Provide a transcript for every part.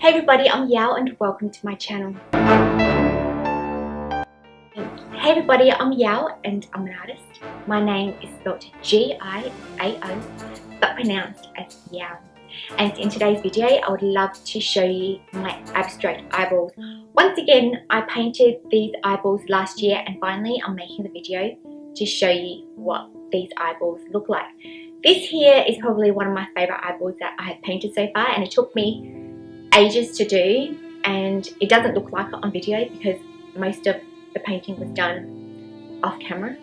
Hey everybody, I'm Giao and welcome to my channel. Hey everybody, I'm Giao and I'm an artist. My name is spelled G-I-A-O but pronounced as Giao. And in today's video, I would love to show you my abstract eyeballs. Once again, I painted these eyeballs last year and finally I'm making the video to show you what these eyeballs look like. This here is probably one of my favourite eyeballs that I have painted so far, and it took me ages to do, and it doesn't look like it on video because most of the painting was done off camera.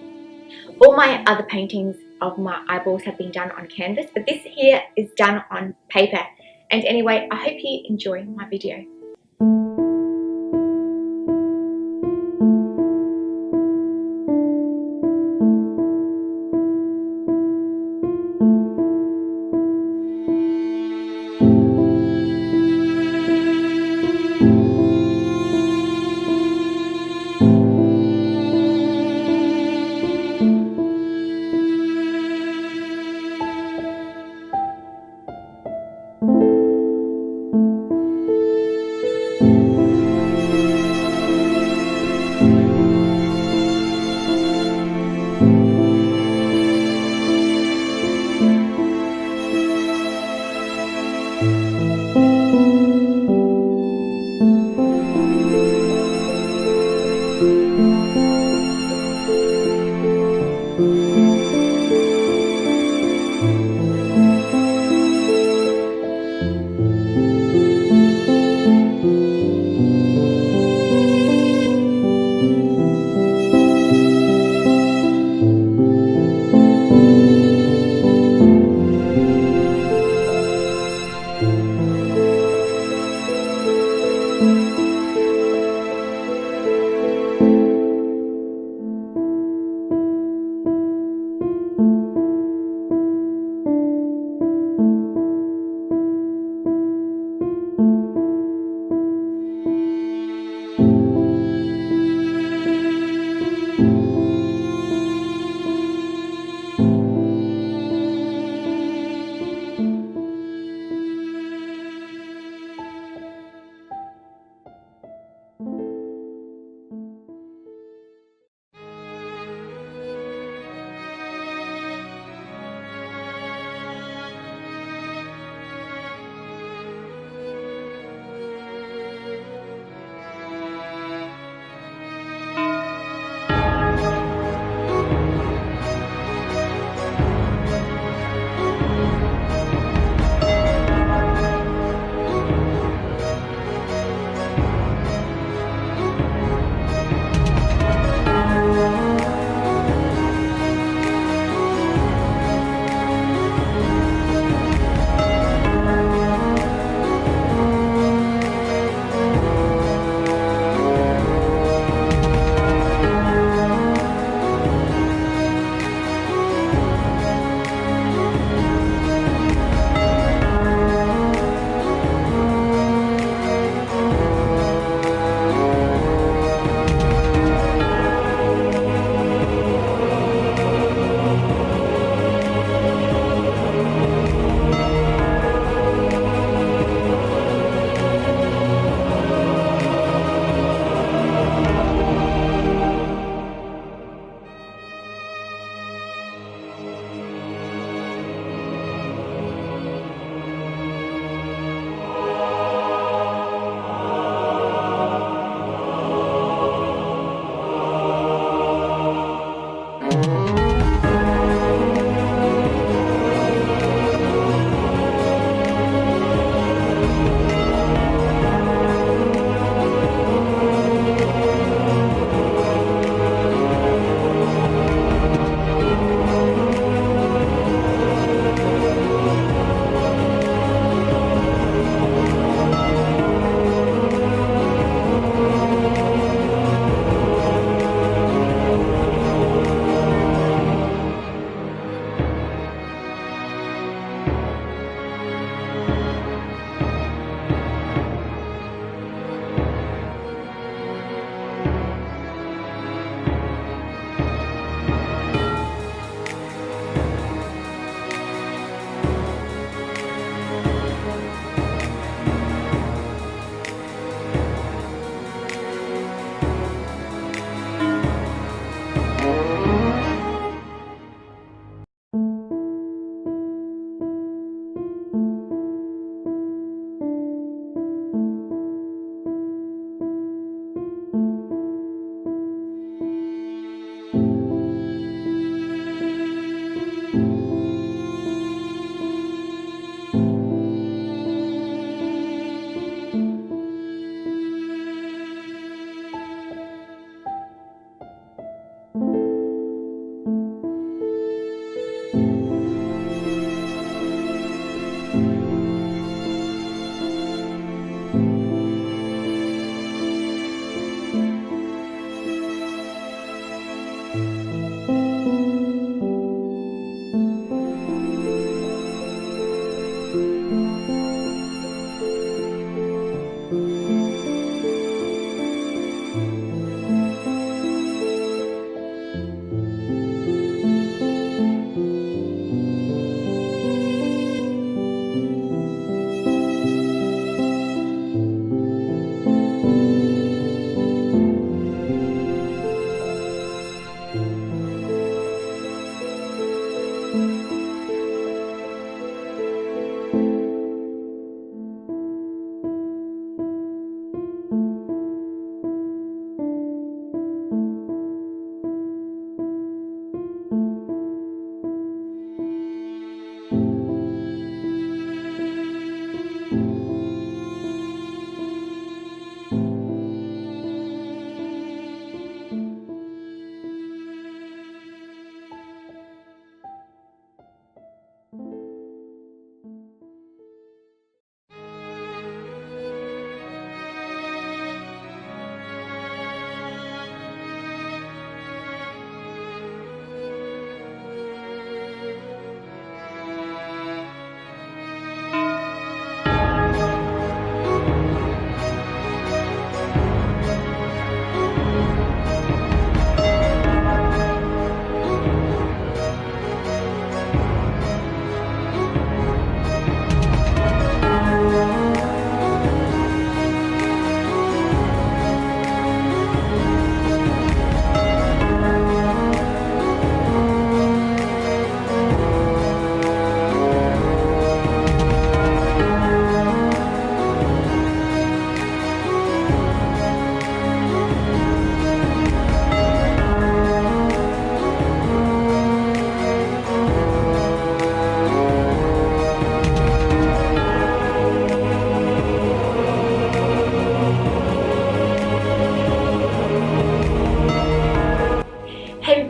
All my other paintings of my eyeballs have been done on canvas, but this here is done on paper. And anyway, I hope you enjoy my video.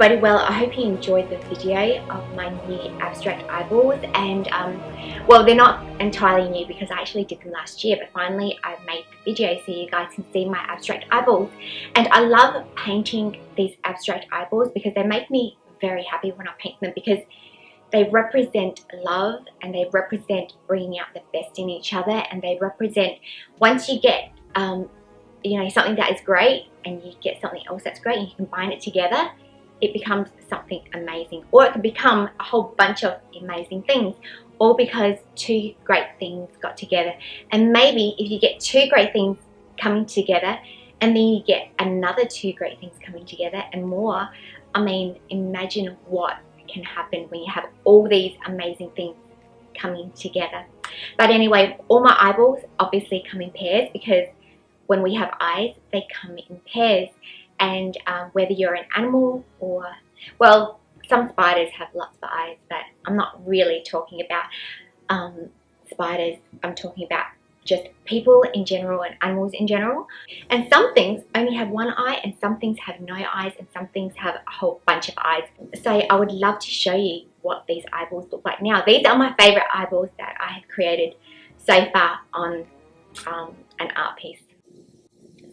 everybody, well, I hope you enjoyed the video of my new abstract eyeballs, and well, they're not entirely new because I actually did them last year, but finally I've made the video so you guys can see my abstract eyeballs. And I love painting these abstract eyeballs because they make me very happy when I paint them, because they represent love and they represent bringing out the best in each other, and they represent, once you get you know, something that is great and you get something else that's great and you combine it together, it becomes something amazing. Or it can become a whole bunch of amazing things, all because two great things got together. And maybe if you get two great things coming together and then you get another two great things coming together and more, I mean, imagine what can happen when you have all these amazing things coming together. But anyway, all my eyeballs obviously come in pairs, because when we have eyes, they come in pairs. And whether you're an animal or, well, some spiders have lots of eyes, but I'm not really talking about spiders. I'm talking about just people in general and animals in general. And some things only have one eye, and some things have no eyes, and some things have a whole bunch of eyes. So I would love to show you what these eyeballs look like now. These are my favorite eyeballs that I have created so far on an art piece.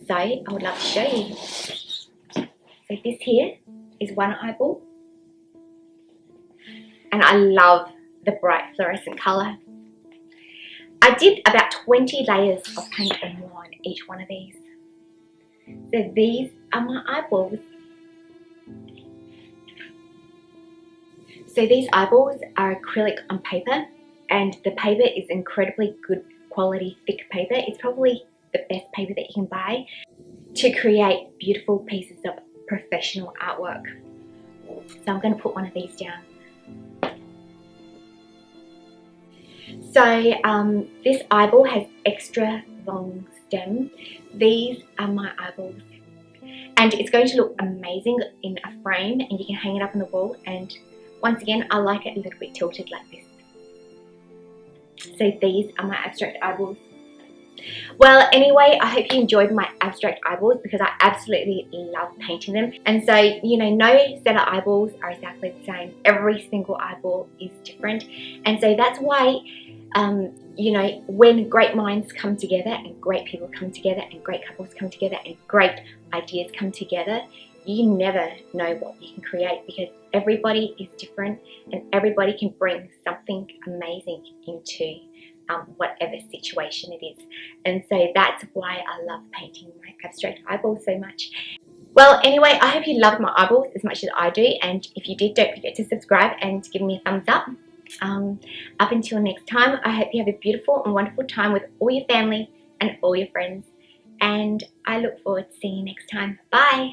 So I would love to show you. So this here is one eyeball, and I love the bright fluorescent colour. I did about 20 layers of paint and more on each one of these. So these are my eyeballs. So these eyeballs are acrylic on paper, and the paper is incredibly good quality thick paper. It's probably the best paper that you can buy to create beautiful pieces of professional artwork. So I'm going to put one of these down. So this eyeball has extra long stem. These are my eyeballs, and it's going to look amazing in a frame, and you can hang it up on the wall. And once again, I like it a little bit tilted like this. So these are my abstract eyeballs. Well, anyway, I hope you enjoyed my abstract eyeballs, because I absolutely love painting them. And so, you know, no set of eyeballs are exactly the same. Every single eyeball is different. And so that's why, you know, when great minds come together and great people come together and great couples come together and great ideas come together, you never know what you can create, because everybody is different and everybody can bring something amazing into whatever situation it is. And so that's why I love painting my abstract eyeballs so much. Well, anyway, I hope you loved my eyeballs as much as I do, and if you did, don't forget to subscribe and give me a thumbs up. Up until next time, I hope you have a beautiful and wonderful time with all your family and all your friends, and I look forward to seeing you next time. Bye!